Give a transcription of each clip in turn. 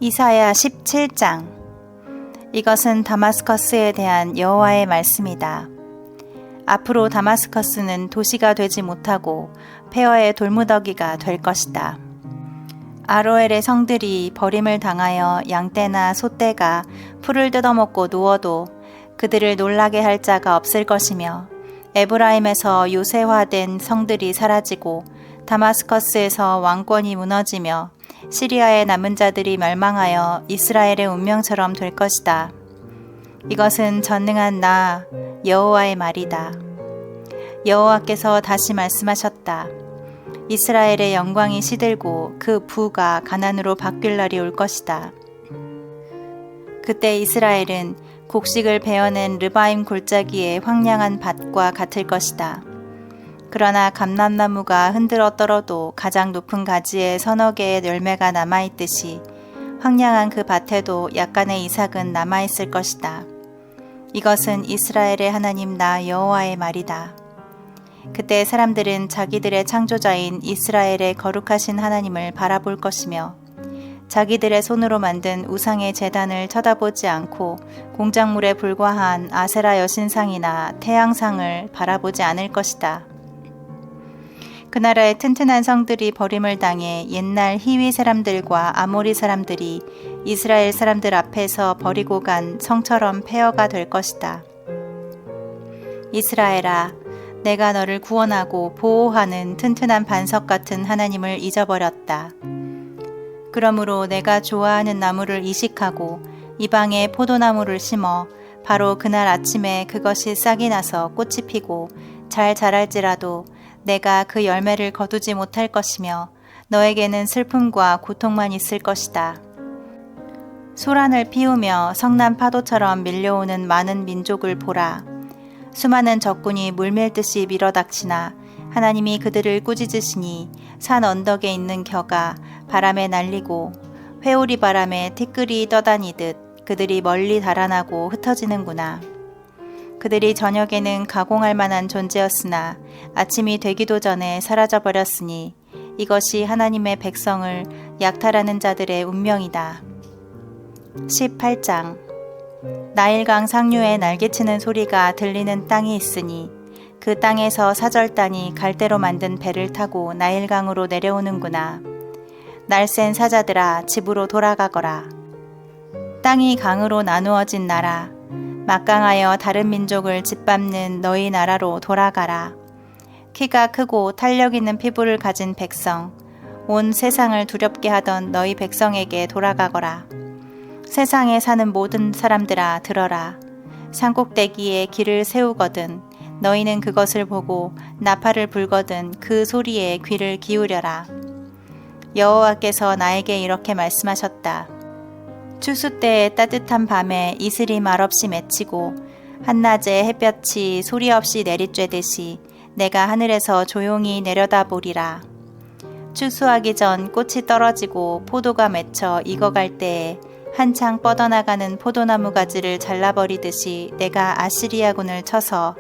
이사야 17장. 이것은 다마스커스에 대한 여호와의 말씀이다. 앞으로 다마스커스는 도시가 되지 못하고 폐허의 돌무더기가 될 것이다. 아로엘의 성들이 버림을 당하여 양떼나 소떼가 풀을 뜯어먹고 누워도 그들을 놀라게 할 자가 없을 것이며, 에브라임에서 요새화된 성들이 사라지고 다마스커스에서 왕권이 무너지며 시리아의 남은 자들이 멸망하여 이스라엘의 운명처럼 될 것이다. 이것은 전능한 나 여호와의 말이다. 여호와께서 다시 말씀하셨다. 이스라엘의 영광이 시들고 그 부가 가난으로 바뀔 날이 올 것이다. 그때 이스라엘은 곡식을 베어낸 르바임 골짜기의 황량한 밭과 같을 것이다. 그러나 감람나무가 흔들어 떨어도 가장 높은 가지에 서너 개의 열매가 남아있듯이 황량한 그 밭에도 약간의 이삭은 남아있을 것이다. 이것은 이스라엘의 하나님 나 여호와의 말이다. 그때 사람들은 자기들의 창조자인 이스라엘의 거룩하신 하나님을 바라볼 것이며, 자기들의 손으로 만든 우상의 제단을 쳐다보지 않고 공작물에 불과한 아세라 여신상이나 태양상을 바라보지 않을 것이다. 그 나라의 튼튼한 성들이 버림을 당해 옛날 히위 사람들과 아모리 사람들이 이스라엘 사람들 앞에서 버리고 간 성처럼 폐허가 될 것이다. 이스라엘아, 내가 너를 구원하고 보호하는 튼튼한 반석 같은 하나님을 잊어버렸다. 그러므로 내가 좋아하는 나무를 이식하고 이방에 포도나무를 심어 바로 그날 아침에 그것이 싹이 나서 꽃이 피고 잘 자랄지라도 내가 그 열매를 거두지 못할 것이며 너에게는 슬픔과 고통만 있을 것이다. 소란을 피우며 성난 파도처럼 밀려오는 많은 민족을 보라. 수많은 적군이 물밀듯이 밀어닥치나 하나님이 그들을 꾸짖으시니 산 언덕에 있는 겨가 바람에 날리고 회오리 바람에 티끌이 떠다니듯 그들이 멀리 달아나고 흩어지는구나. 그들이 저녁에는 가공할 만한 존재였으나 아침이 되기도 전에 사라져버렸으니 이것이 하나님의 백성을 약탈하는 자들의 운명이다. 18장. 나일강 상류에 날개치는 소리가 들리는 땅이 있으니 그 땅에서 사절단이 갈대로 만든 배를 타고 나일강으로 내려오는구나. 날쌘 사자들아, 집으로 돌아가거라. 땅이 강으로 나누어진 나라, 막강하여 다른 민족을 짓밟는 너희 나라로 돌아가라. 키가 크고 탄력 있는 피부를 가진 백성, 온 세상을 두렵게 하던 너희 백성에게 돌아가거라. 세상에 사는 모든 사람들아, 들어라. 산꼭대기에 길을 세우거든 너희는 그것을 보고 나팔을 불거든 그 소리에 귀를 기울여라. 여호와께서 나에게 이렇게 말씀하셨다. 추수 때의 따뜻한 밤에 이슬이 말없이 맺히고 한낮에 햇볕이 소리 없이 내리쬐듯이 내가 하늘에서 조용히 내려다보리라. 추수하기 전 꽃이 떨어지고 포도가 맺혀 익어갈 때에 한창 뻗어나가는 포도나무 가지를 잘라버리듯이 내가 아시리아군을 쳐서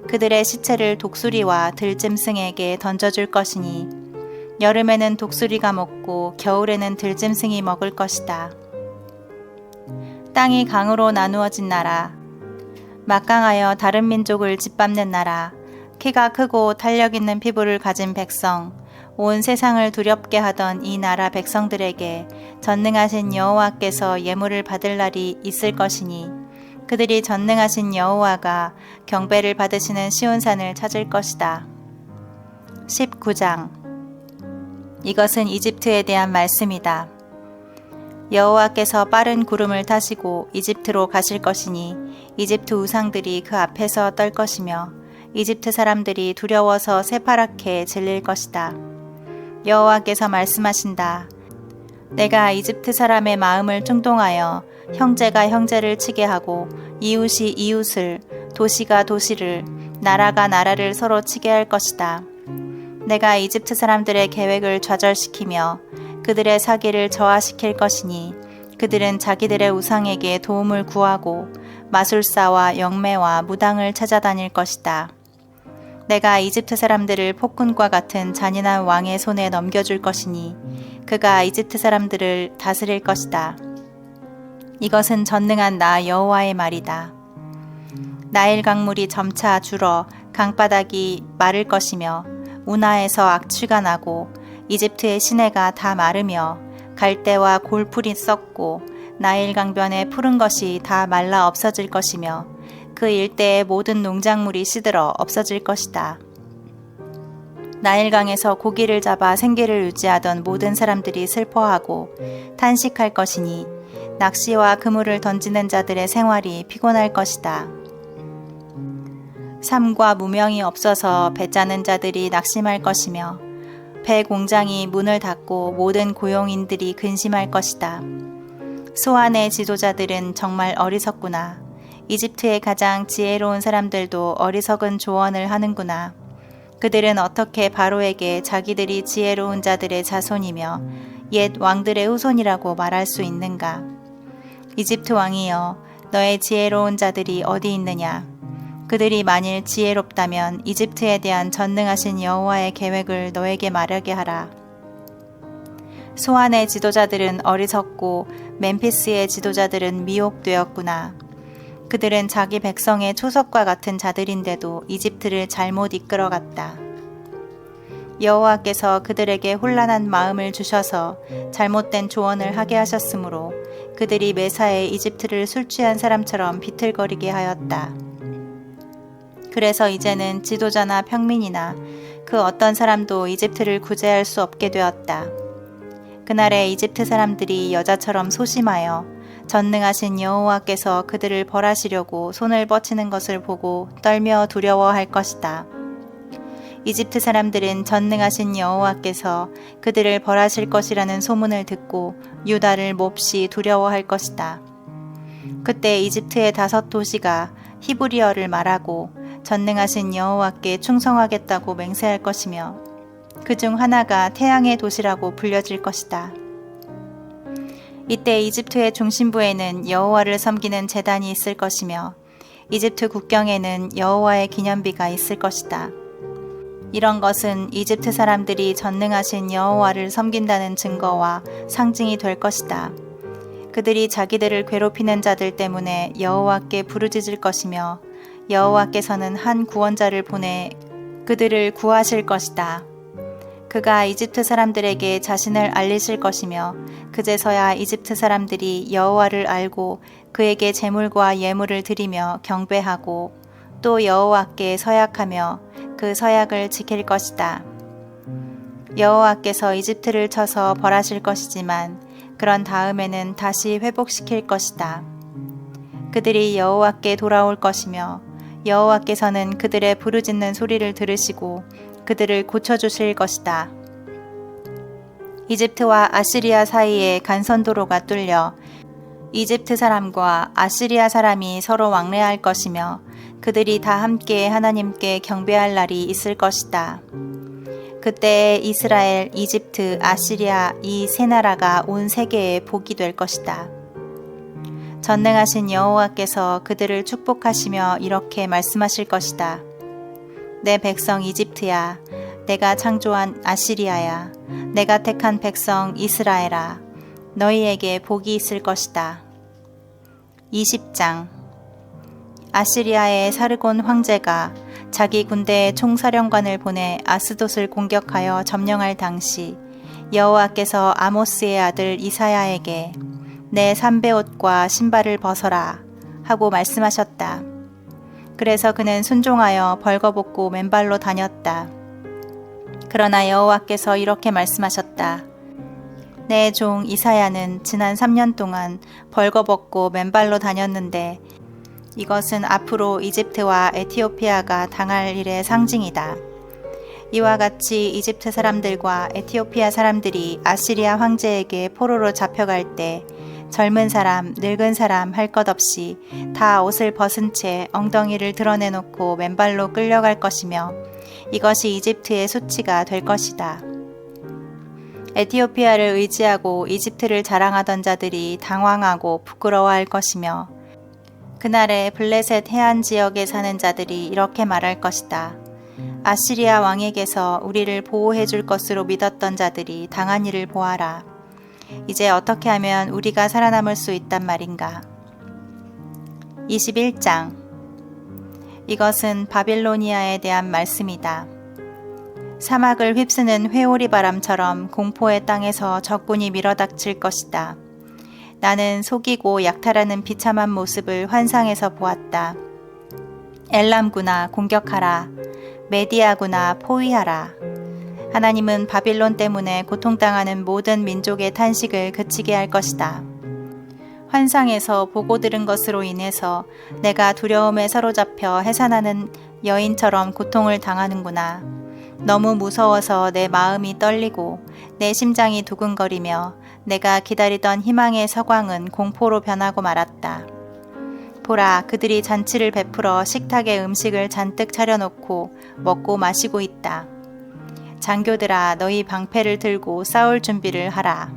그들의 시체를 독수리와 들짐승에게 던져줄 것이니 여름에는 독수리가 먹고 겨울에는 들짐승이 먹을 것이다. 땅이 강으로 나누어진 나라, 막강하여 다른 민족을 짓밟는 나라, 키가 크고 탄력 있는 피부를 가진 백성, 온 세상을 두렵게 하던 이 나라 백성들에게 전능하신 여호와께서 예물을 받을 날이 있을 것이니 그들이 전능하신 여호와가 경배를 받으시는 시온산을 찾을 것이다. 19장. 이것은 이집트에 대한 말씀이다. 여호와께서 빠른 구름을 타시고 이집트로 가실 것이니 이집트 우상들이 그 앞에서 떨 것이며 이집트 사람들이 두려워서 새파랗게 질릴 것이다. 여호와께서 말씀하신다. 내가 이집트 사람의 마음을 충동하여 형제가 형제를 치게 하고 이웃이 이웃을, 도시가 도시를, 나라가 나라를 서로 치게 할 것이다. 내가 이집트 사람들의 계획을 좌절시키며 그들의 사기를 저하시킬 것이니 그들은 자기들의 우상에게 도움을 구하고 마술사와 영매와 무당을 찾아다닐 것이다. 내가 이집트 사람들을 폭군과 같은 잔인한 왕의 손에 넘겨줄 것이니 그가 이집트 사람들을 다스릴 것이다. 이것은 전능한 나 여호와의 말이다. 나일 강물이 점차 줄어 강바닥이 마를 것이며 운하에서 악취가 나고 이집트의 시내가 다 마르며 갈대와 골풀이 썩고 나일 강변의 푸른 것이 다 말라 없어질 것이며 그 일대의 모든 농작물이 시들어 없어질 것이다. 나일강에서 고기를 잡아 생계를 유지하던 모든 사람들이 슬퍼하고 탄식할 것이니 낚시와 그물을 던지는 자들의 생활이 피곤할 것이다. 삶과 무명이 없어서 배 짜는 자들이 낙심할 것이며 배 공장이 문을 닫고 모든 고용인들이 근심할 것이다. 소안의 지도자들은 정말 어리석구나. 이집트의 가장 지혜로운 사람들도 어리석은 조언을 하는구나. 그들은 어떻게 바로에게 자기들이 지혜로운 자들의 자손이며 옛 왕들의 후손이라고 말할 수 있는가? 이집트 왕이여, 너의 지혜로운 자들이 어디 있느냐? 그들이 만일 지혜롭다면 이집트에 대한 전능하신 여호와의 계획을 너에게 말하게 하라. 소안의 지도자들은 어리석고 멤피스의 지도자들은 미혹되었구나. 그들은 자기 백성의 초석과 같은 자들인데도 이집트를 잘못 이끌어갔다. 여호와께서 그들에게 혼란한 마음을 주셔서 잘못된 조언을 하게 하셨으므로 그들이 매사에 이집트를 술 취한 사람처럼 비틀거리게 하였다. 그래서 이제는 지도자나 평민이나 그 어떤 사람도 이집트를 구제할 수 없게 되었다. 그날에 이집트 사람들이 여자처럼 소심하여 전능하신 여호와께서 그들을 벌하시려고 손을 뻗치는 것을 보고 떨며 두려워할 것이다. 이집트 사람들은 전능하신 여호와께서 그들을 벌하실 것이라는 소문을 듣고 유다를 몹시 두려워할 것이다. 그때 이집트의 5 도시가 히브리어를 말하고 전능하신 여호와께 충성하겠다고 맹세할 것이며 그중 하나가 태양의 도시라고 불려질 것이다. 이때 이집트의 중심부에는 여호와를 섬기는 제단이 있을 것이며 이집트 국경에는 여호와의 기념비가 있을 것이다. 이런 것은 이집트 사람들이 전능하신 여호와를 섬긴다는 증거와 상징이 될 것이다. 그들이 자기들을 괴롭히는 자들 때문에 여호와께 부르짖을 것이며 여호와께서는 한 구원자를 보내 그들을 구하실 것이다. 그가 이집트 사람들에게 자신을 알리실 것이며 그제서야 이집트 사람들이 여호와를 알고 그에게 제물과 예물을 드리며 경배하고 또 여호와께 서약하며 그 서약을 지킬 것이다. 여호와께서 이집트를 쳐서 벌하실 것이지만 그런 다음에는 다시 회복시킬 것이다. 그들이 여호와께 돌아올 것이며 여호와께서는 그들의 부르짖는 소리를 들으시고 그들을 고쳐주실 것이다. 이집트와 아시리아 사이에 간선도로가 뚫려 이집트 사람과 아시리아 사람이 서로 왕래할 것이며 그들이 다 함께 하나님께 경배할 날이 있을 것이다. 그때 이스라엘, 이집트, 아시리아 이 세 나라가 온 세계에 복이 될 것이다. 전능하신 여호와께서 그들을 축복하시며 이렇게 말씀하실 것이다. 내 백성 이집트야, 내가 창조한 아시리아야, 내가 택한 백성 이스라엘아, 너희에게 복이 있을 것이다. 20장. 아시리아의 사르곤 황제가 자기 군대의 총사령관을 보내 아스돗을 공격하여 점령할 당시 여호와께서 아모스의 아들 이사야에게 내 삼베옷과 신발을 벗어라 하고 말씀하셨다. 그래서 그는 순종하여 벌거벗고 맨발로 다녔다. 그러나 여호와께서 이렇게 말씀하셨다. 내 종 이사야는 지난 3년 동안 벌거벗고 맨발로 다녔는데 이것은 앞으로 이집트와 에티오피아가 당할 일의 상징이다. 이와 같이 이집트 사람들과 에티오피아 사람들이 아시리아 황제에게 포로로 잡혀갈 때 젊은 사람, 늙은 사람 할 것 없이 다 옷을 벗은 채 엉덩이를 드러내놓고 맨발로 끌려갈 것이며 이것이 이집트의 수치가 될 것이다. 에티오피아를 의지하고 이집트를 자랑하던 자들이 당황하고 부끄러워할 것이며 그날에 블레셋 해안 지역에 사는 자들이 이렇게 말할 것이다. 아시리아 왕에게서 우리를 보호해 줄 것으로 믿었던 자들이 당한 일을 보아라. 이제 어떻게 하면 우리가 살아남을 수 있단 말인가. 21장. 이것은 바빌로니아에 대한 말씀이다. 사막을 휩쓰는 회오리 바람처럼 공포의 땅에서 적군이 밀어닥칠 것이다. 나는 속이고 약탈하는 비참한 모습을 환상에서 보았다. 엘람구나 공격하라. 메디아구나 포위하라. 하나님은 바빌론 때문에 고통당하는 모든 민족의 탄식을 그치게 할 것이다. 환상에서 보고 들은 것으로 인해서 내가 두려움에 사로잡혀 해산하는 여인처럼 고통을 당하는구나. 너무 무서워서 내 마음이 떨리고 내 심장이 두근거리며 내가 기다리던 희망의 서광은 공포로 변하고 말았다. 보라, 그들이 잔치를 베풀어 식탁에 음식을 잔뜩 차려놓고 먹고 마시고 있다. 장교들아, 너희 방패를 들고 싸울 준비를 하라.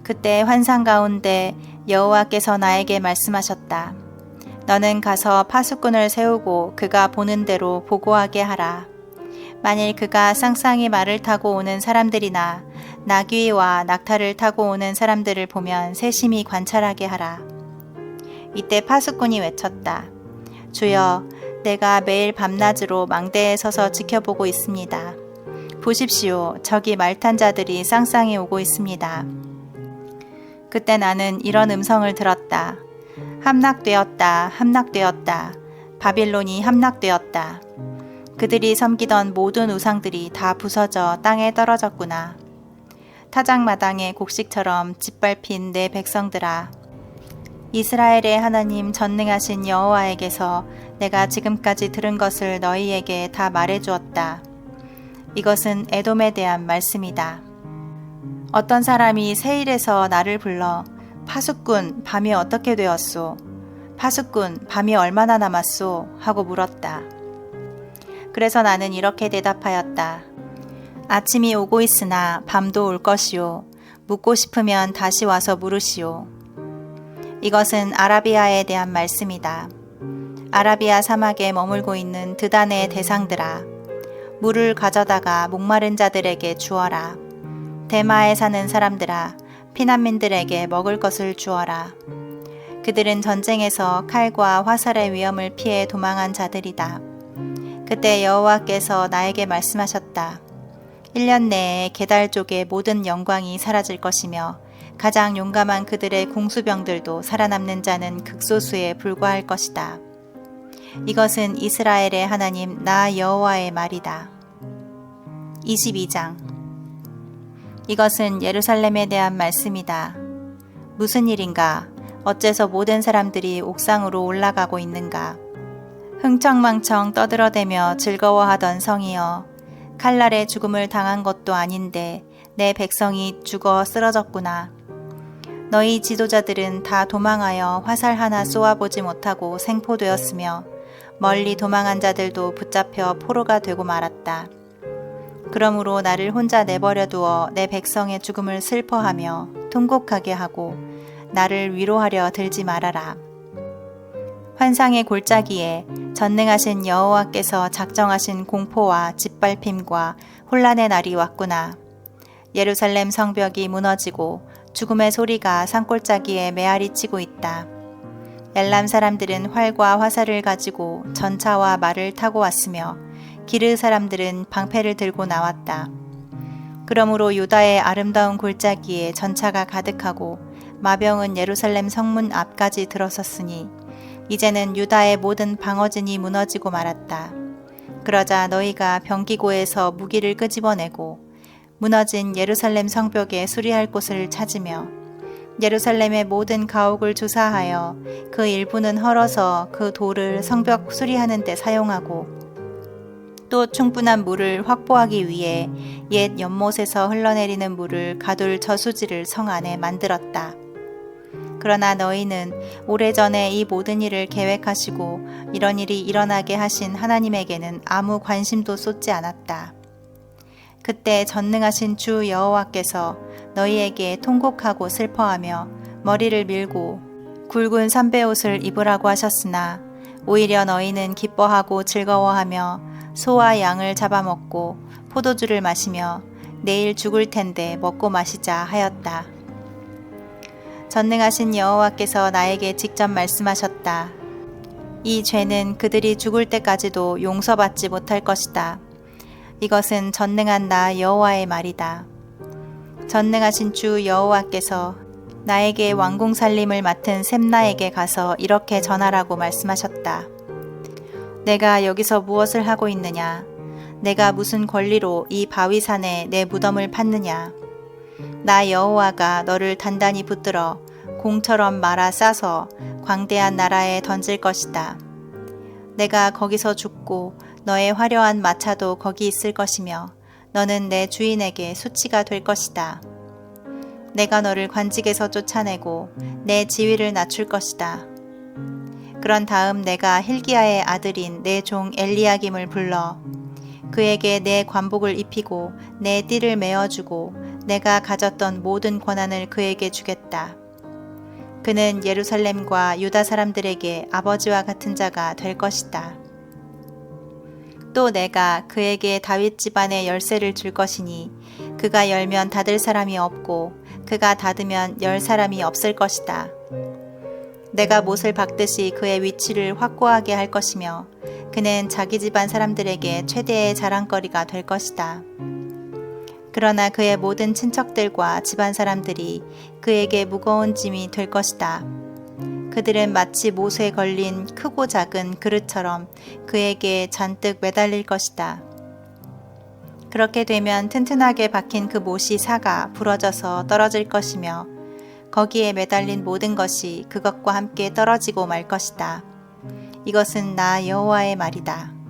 그때 환상 가운데 여호와께서 나에게 말씀하셨다. 너는 가서 파수꾼을 세우고 그가 보는 대로 보고하게 하라. 만일 그가 쌍쌍이 말을 타고 오는 사람들이나 나귀와 낙타를 타고 오는 사람들을 보면 세심히 관찰하게 하라. 이때 파수꾼이 외쳤다. 주여, 내가 매일 밤낮으로 망대에 서서 지켜보고 있습니다. 보십시오. 저기 말탄 자들이 쌍쌍이 오고 있습니다. 그때 나는 이런 음성을 들었다. 함락되었다. 함락되었다. 바빌론이 함락되었다. 그들이 섬기던 모든 우상들이 다 부서져 땅에 떨어졌구나. 타작마당의 곡식처럼 짓밟힌 내 백성들아, 이스라엘의 하나님 전능하신 여호와에게서 내가 지금까지 들은 것을 너희에게 다 말해주었다. 이것은 에돔에 대한 말씀이다. 어떤 사람이 세일에서 나를 불러 파수꾼, 밤이 어떻게 되었소? 파수꾼, 밤이 얼마나 남았소? 하고 물었다. 그래서 나는 이렇게 대답하였다. 아침이 오고 있으나 밤도 올 것이요. 묻고 싶으면 다시 와서 물으시오. 이것은 아라비아에 대한 말씀이다. 아라비아 사막에 머물고 있는 드단의 대상들아, 물을 가져다가 목마른 자들에게 주어라. 대마에 사는 사람들아, 피난민들에게 먹을 것을 주어라. 그들은 전쟁에서 칼과 화살의 위험을 피해 도망한 자들이다. 그때 여호와께서 나에게 말씀하셨다. 1년 내에 게달족의 모든 영광이 사라질 것이며 가장 용감한 그들의 궁수병들도 살아남는 자는 극소수에 불과할 것이다. 이것은 이스라엘의 하나님 나 여호와의 말이다. 22장. 이것은 예루살렘에 대한 말씀이다. 무슨 일인가? 어째서 모든 사람들이 옥상으로 올라가고 있는가? 흥청망청 떠들어대며 즐거워하던 성이여, 칼날에 죽음을 당한 것도 아닌데 내 백성이 죽어 쓰러졌구나. 너희 지도자들은 다 도망하여 화살 하나 쏘아보지 못하고 생포되었으며 멀리 도망한 자들도 붙잡혀 포로가 되고 말았다. 그러므로 나를 혼자 내버려 두어 내 백성의 죽음을 슬퍼하며 통곡하게 하고 나를 위로하려 들지 말아라. 환상의 골짜기에 전능하신 여호와께서 작정하신 공포와 짓밟힘과 혼란의 날이 왔구나. 예루살렘 성벽이 무너지고 죽음의 소리가 산골짜기에 메아리치고 있다. 엘람 사람들은 활과 화살을 가지고 전차와 말을 타고 왔으며 기르 사람들은 방패를 들고 나왔다. 그러므로 유다의 아름다운 골짜기에 전차가 가득하고 마병은 예루살렘 성문 앞까지 들어섰으니 이제는 유다의 모든 방어진이 무너지고 말았다. 그러자 너희가 병기고에서 무기를 끄집어내고 무너진 예루살렘 성벽에 수리할 곳을 찾으며 예루살렘의 모든 가옥을 조사하여 그 일부는 헐어서 그 돌을 성벽 수리하는 데 사용하고 또 충분한 물을 확보하기 위해 옛 연못에서 흘러내리는 물을 가둘 저수지를 성 안에 만들었다. 그러나 너희는 오래전에 이 모든 일을 계획하시고 이런 일이 일어나게 하신 하나님에게는 아무 관심도 쏟지 않았다. 그때 전능하신 주 여호와께서 너희에게 통곡하고 슬퍼하며 머리를 밀고 굵은 삼배옷을 입으라고 하셨으나 오히려 너희는 기뻐하고 즐거워하며 소와 양을 잡아먹고 포도주를 마시며 내일 죽을 텐데 먹고 마시자 하였다. 전능하신 여호와께서 나에게 직접 말씀하셨다. 이 죄는 그들이 죽을 때까지도 용서받지 못할 것이다. 이것은 전능한 나 여호와의 말이다. 전능하신 주 여호와께서 나에게 왕궁 살림을 맡은 셈나에게 가서 이렇게 전하라고 말씀하셨다. 내가 여기서 무엇을 하고 있느냐? 내가 무슨 권리로 이 바위산에 내 무덤을 팠느냐? 나 여호와가 너를 단단히 붙들어 공처럼 말아 싸서 광대한 나라에 던질 것이다. 내가 거기서 죽고 너의 화려한 마차도 거기 있을 것이며 너는 내 주인에게 수치가 될 것이다. 내가 너를 관직에서 쫓아내고 내 지위를 낮출 것이다. 그런 다음 내가 hil기야의 아들인 내 종 엘리야김을 불러 그에게 내 관복을 입히고 내 띠를 메어주고 내가 가졌던 모든 권한을 그에게 주겠다. 그는 예루살렘과 유다 사람들에게 아버지와 같은 자가 될 것이다. 또 내가 그에게 다윗 집안의 열쇠를 줄 것이니 그가 열면 닫을 사람이 없고 그가 닫으면 열 사람이 없을 것이다. 내가 못을 박듯이 그의 위치를 확고하게 할 것이며 그는 자기 집안 사람들에게 최대의 자랑거리가 될 것이다. 그러나 그의 모든 친척들과 집안 사람들이 그에게 무거운 짐이 될 것이다. 그들은 마치 못에 걸린 크고 작은 그릇처럼 그에게 잔뜩 매달릴 것이다. 그렇게 되면 튼튼하게 박힌 그 못이 사가 부러져서 떨어질 것이며 거기에 매달린 모든 것이 그것과 함께 떨어지고 말 것이다. 이것은 나 여호와의 말이다.